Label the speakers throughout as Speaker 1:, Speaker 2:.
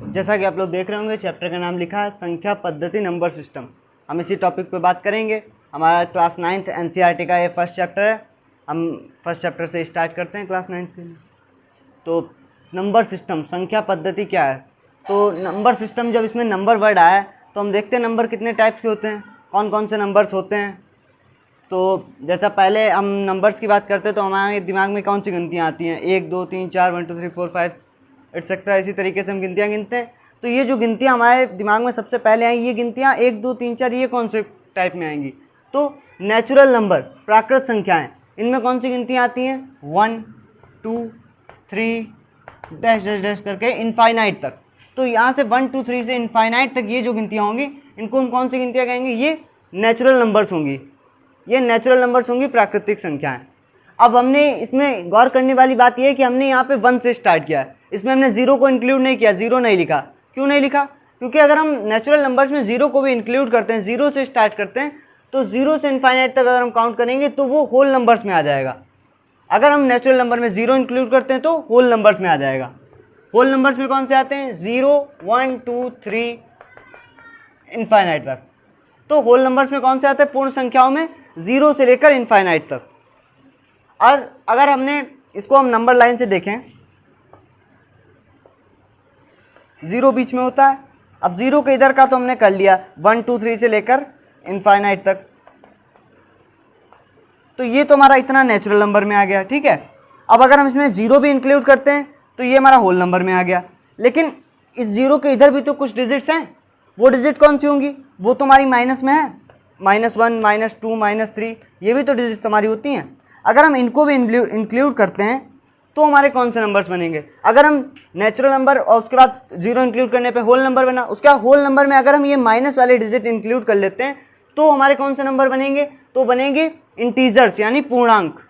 Speaker 1: जैसा कि आप लोग देख रहे होंगे, चैप्टर का नाम लिखा है संख्या पद्धति नंबर सिस्टम। हम इसी टॉपिक पे बात करेंगे। हमारा क्लास 9th एनसीईआरटी का ये फर्स्ट चैप्टर है। हम फर्स्ट चैप्टर से स्टार्ट करते हैं क्लास 9th के लिए। तो नंबर सिस्टम, संख्या पद्धति क्या है? तो नंबर सिस्टम, जब इसमें नंबर वर्ड आया तो हम देखते हैं नंबर कितने टाइप्स के होते हैं, कौन कौन से नंबर्स होते हैं। तो जैसा पहले हम नंबर्स की बात करते हैं तो हमारे दिमाग में कौन सी गिनतियाँ आती हैं? 1 2 3 4 1 2 3 4 5 एटसेट्रा। इसी तरीके से हम गिनतियाँ गिनते हैं। तो ये जो गिनतियाँ हमारे दिमाग में सबसे पहले आई, ये गिनतियाँ 1 2 3 4 ये कौन से टाइप में आएंगी? तो नेचुरल नंबर, प्राकृत संख्याएं, इनमें कौन सी गिनतियाँ आती हैं? 1 2 3 डैश डैश डैश करके इनफाइनाइट तक। तो यहाँ से 1 2 3 से इनफाइनाइट तक ये जो गिनतियाँ होंगी, इनको हम कौन सी गिनतियाँ कहेंगे? ये नेचुरल नंबर्स होंगी। ये नेचुरल नंबर्स होंगी, प्राकृतिक संख्याएं। अब हमने इसमें गौर करने वाली बात यह है कि हमने यहाँ पे 1 से स्टार्ट किया है। इसमें हमने 0 को इंक्लूड नहीं किया, 0 नहीं लिखा। क्यों नहीं लिखा? क्योंकि अगर हम नेचुरल नंबर्स में 0 को भी इंक्लूड करते हैं, 0 से स्टार्ट करते हैं, तो 0 से इनफाइनाइट तक अगर हम काउंट करेंगे तो वो होल नंबर्स में आ जाएगा। अगर हम नेचुरल नंबर में 0 इंक्लूड करते हैं तो होल नंबर्स में आ जाएगा। होल नंबर्स में कौन से आते हैं? 0 1 2 3 इनफाइनाइट तक। तो होल नंबर्स में कौन से आते हैं? पूर्ण संख्याओं में 0 से लेकर इनफाइनाइट तक। और अगर हमने इसको हम नंबर लाइन से देखें, 0 बीच में होता है। अब 0 के इधर का तो हमने कर लिया, 1 2 3 से लेकर इनफाइनाइट तक। तो ये तो हमारा इतना नेचुरल नंबर में आ गया, ठीक है। अब अगर हम इसमें 0 भी इंक्लूड करते हैं तो ये हमारा होल नंबर में आ गया। लेकिन इस 0 के इधर भी तो कुछ डिजिट्स हैं। वो डिजिट कौन सी होंगी? वो तो हमारी माइनस में है, -1 -2 -3, ये भी तो डिजिट्स हमारी होती हैं। अगर हम इनको भी इंक्लूड करते हैं तो हमारे कौन से नंबर्स बनेंगे? अगर हम नेचुरल नंबर और उसके बाद 0 इंक्लूड करने पे होल नंबर बना, उसके बाद होल नंबर में अगर हम ये माइनस वाले डिजिट इंक्लूड कर लेते हैं तो हमारे कौन से नंबर बनेंगे? तो बनेंगे इंटीजर्स, यानी पूर्णांक।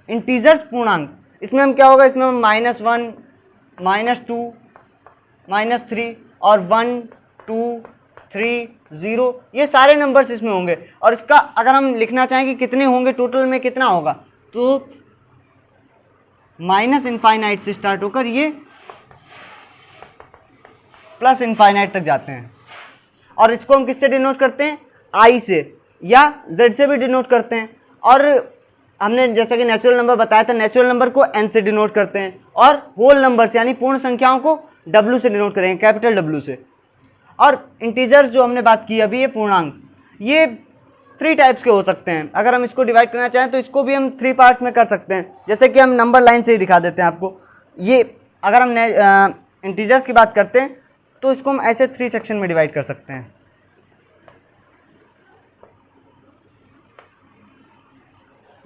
Speaker 1: इंटीजर्स, पूर्णांक। इसमें हम क्या होगा? इसमें हम -1 -2 -3 और 1 2 3 0 ये सारे नंबर्स इसमें होंगे। और इसका अगर हम लिखना चाहें कि कितने होंगे, टोटल में कितना होगा, तो माइनस इनफाइनाइट से स्टार्ट होकर ये प्लस इनफाइनाइट तक जाते हैं। और इसको हम किससे डिनोट करते हैं? आई से या जेड से भी डिनोट करते हैं। और हमने जैसा कि नेचुरल नंबर बताया था, नेचुरल नंबर को एन से डिनोट करते हैं और होल नंबर्स यानी पूर्ण संख्याओं को डब्ल्यू से डिनोट करेंगे, कैपिटल डब्ल्यू से। और इंटीजर्स जो हमने बात की अभी, ये पूर्णांक, ये 3 टाइप्स के हो सकते हैं। अगर हम इसको डिवाइड करना चाहें तो इसको भी हम 3 पार्ट्स में कर सकते हैं। जैसे कि हम नंबर लाइन से ही दिखा देते हैं आपको। ये अगर हम इंटीजर्स की बात करते हैं तो इसको हम ऐसे 3 सेक्शन में डिवाइड कर सकते हैं।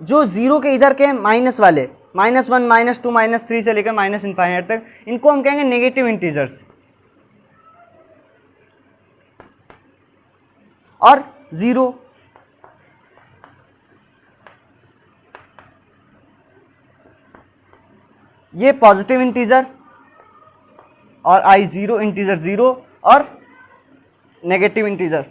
Speaker 1: जो 0 के इधर के माइनस वाले, -1 -2 -3 से लेकर माइनस इनफाइनाइट तक, इनको हम कहेंगे नेगेटिव इंटीजर्स। और 0 ये पॉजिटिव इंटीजर, और आई 0 इंटीजर 0 और नेगेटिव इंटीजर।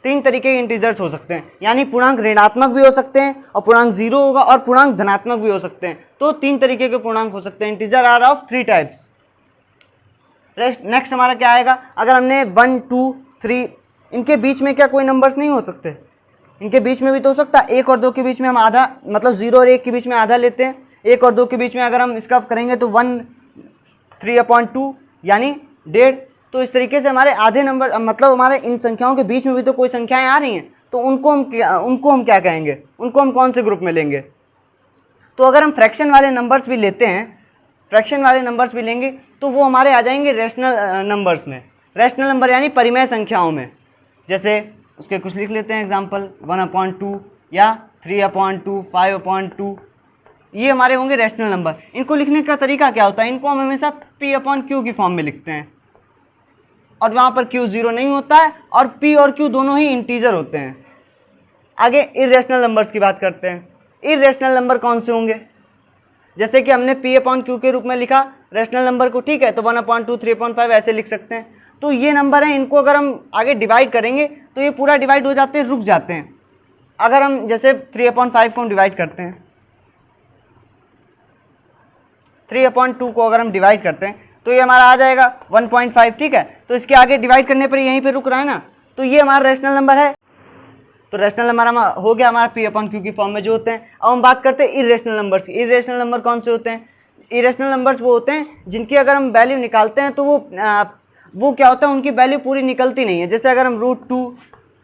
Speaker 1: 3 तरीके के इंटीजर्स हो सकते हैं, यानी पूर्णांक ऋणात्मक भी हो सकते हैं और पूर्णांक 0 होगा, और पूर्णांक धनात्मक भी हो सकते हैं। तो 3 तरीके के पूर्णांक हो सकते हैं। Integer are of 3 types. Next हमारा क्या आएगा? अगर हमने 1 2 3, इनके बीच में क्या कोई नंबर्स नहीं हो सकते? इनके बीच में भी तो हो सकता है। 1 और 2 के बीच में हम आधा, मतलब 0 और 1 के बीच में आधा लेते हैं। 1 और 2 के बीच में अगर हम इसका करेंगे तो 1 3/2 यानी 1.5। तो इस तरीके से हमारे आधे नंबर, मतलब हमारे इन संख्याओं के बीच में भी तो कोई संख्याएं आ रही हैं, तो उनको हम क्या कहेंगे? उनको हम कौन से ग्रुप में लेंगे? तो अगर हम फ्रैक्शन वाले नंबर्स भी लेते हैं, फ्रैक्शन वाले नंबर्स भी लेंगे तो वो हमारे आ जाएंगे रेशनल नंबर्स में। रेशनल नंबर यानी परिमेय संख्याओं में। जैसे उसके कुछ लिख लेते हैं एग्जाम्पल, 1/2 या 3/2 5/2, ये हमारे होंगे रेशनल नंबर। इनको लिखने का तरीका क्या होता है? इनको हम हमेशा p/q की फॉर्म में लिखते हैं, और वहाँ पर q 0 नहीं होता है, और p और q दोनों ही इंटीजर होते हैं। आगे इर्रेशनल नंबर्स की बात करते हैं। इर्रेशनल नंबर कौन से होंगे? जैसे कि हमने p/q के रूप में लिखा रेशनल नंबर को, ठीक है, तो 1/2 3/5 ऐसे लिख सकते हैं। तो ये नंबर हैं, इनको अगर हम आगे डिवाइड करेंगे तो ये पूरा डिवाइड हो जाते हैं, रुक जाते हैं। अगर हम जैसे 3/5 को हम डिवाइड करते हैं 3/2 को अगर हम डिवाइड करते हैं तो ये हमारा आ जाएगा 1.5, ठीक है। तो इसके आगे डिवाइड करने पर यहीं पे रुक रहा है ना, तो ये हमारा रेशनल नंबर है। तो रेशनल नंबर हो गया हमारा P/Q की फॉर्म में जो होते हैं। अब हम बात करते हैं इरेशनल नंबर्स की। इरेशनल नंबर कौन से होते हैं? इरेशनल नंबर्स वो होते हैं जिनकी अगर हम वैल्यू निकालते हैं तो वो क्या होता है, उनकी वैल्यू पूरी निकलती नहीं है। जैसे अगर हम √2,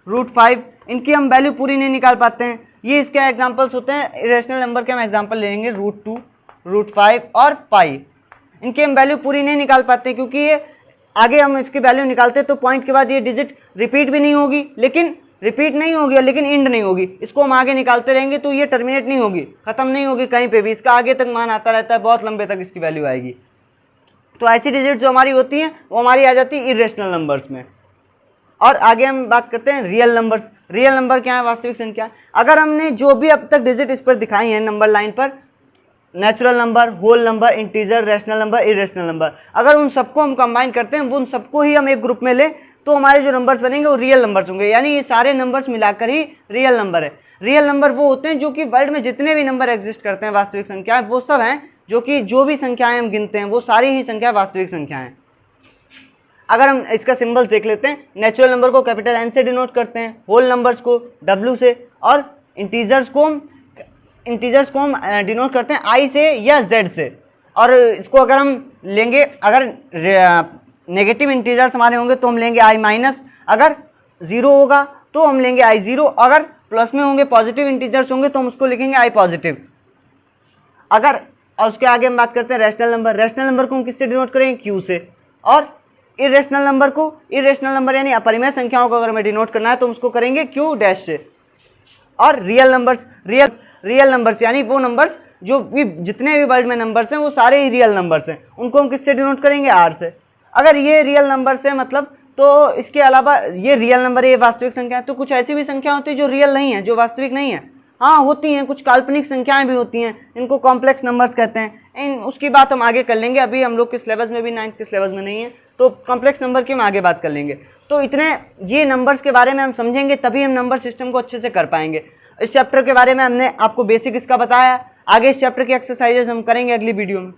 Speaker 1: √5 इनकी हम वैल्यू पूरी नहीं निकाल पाते हैं। ये इसके एग्जांपल्स होते हैं। इरेशनल नंबर के हम एग्जांपल लेंगे √2, √5 और पाई। इनकी हम वैल्यू पूरी नहीं निकाल पाते क्योंकि ये आगे हम इसकी वैल्यू निकालते हैं तो पॉइंट के बाद ये डिजिट रिपीट भी नहीं होगी, लेकिन एंड नहीं होगी। इसको हम आगे निकालते रहेंगे तो ये टर्मिनेट नहीं होगी, खत्म नहीं होगी कहीं पे भी, इसका आगे तक मान आता रहता है, बहुत लंबे तक इसकी वैल्यू आएगी। तो ऐसी डिजिट जो हमारी होती हैं वो हमारी आ जाती है इरेशनल नंबर्स में। और आगे हम बात करते हैं रियल नंबर्स। रियल नंबर क्या है? वास्तविक संख्या। अगर हमने जो भी अब तक डिजिट इस पर दिखाई हैं नंबर लाइन पर, natural number, whole number, integer, rational number, irrational number, अगर उन सबको हम कंबाइन करते हैं, वो उन सबको ही हम एक ग्रुप में ले तो हमारे जो नंबर्स बनेंगे वो रियल नंबर्स होंगे। यानी ये सारे नंबर्स मिलाकर ही रियल नंबर है। रियल नंबर वो होते हैं जो कि वर्ल्ड में जितने भी नंबर एग्जिस्ट करते हैं वास्तविक संख्याएं, वो सब हैं जो भी संख्याएं हम गिनते हैं वो सारी ही संख्या वास्तविक संख्याएं। अगर हम इसका सिंबल देख लेते हैं, नेचुरल नंबर को कैपिटल N से डिनोट करते हैं, होल नंबर्स को W से, और इंटीजर्स को हम डिनोट करते हैं I से या Z से। और इसको अगर हम लेंगे, अगर नेगेटिव इंटीजर्स हमारे होंगे तो हम लेंगे I-, अगर 0 होगा तो हम लेंगे I0, अगर प्लस में होंगे पॉजिटिव इंटीजर्स होंगे तो हम उसको लिखेंगे I पॉजिटिव। अगर और उसके आगे हम बात करते हैं रैशनल नंबर। रैशनल नंबर को हम किससे डिनोट करेंगे? Q से। और इरेशनल नंबर यानी अपरिमेय संख्याओं को अगर हमें डिनोट करना है तो हम उसको करेंगे Q' से। और रियल नंबर्स यानी वो नंबर्स जो भी जितने भी वर्ल्ड में नंबर्स हैं वो सारे ही रियल नंबर्स हैं, उनको हम किससे डिनोट करेंगे? R से। अगर ये रियल नंबर्स है मतलब, तो इसके अलावा ये रियल नंबर है, ये वास्तविक संख्या है। तो कुछ ऐसी भी संख्या होती है जो रियल नहीं है, जो वास्तविक नहीं है। हाँ होती हैं, कुछ काल्पनिक संख्याएं भी होती हैं, इनको कॉम्प्लेक्स नंबर्स कहते हैं। उसकी बात हम आगे कर लेंगे, अभी हम लोग के सिलेबस में भी 9th के सिलेबस में नहीं है, तो कॉम्प्लेक्स नंबर की हम आगे बात कर लेंगे। तो इतने ये नंबर्स के बारे में हम समझेंगे तभी हम नंबर सिस्टम को अच्छे से कर पाएंगे। इस चैप्टर के बारे में हमने आपको बेसिक इसका बताया। आगे इस चैप्टर की एक्सरसाइजेस हम करेंगे अगली वीडियो में।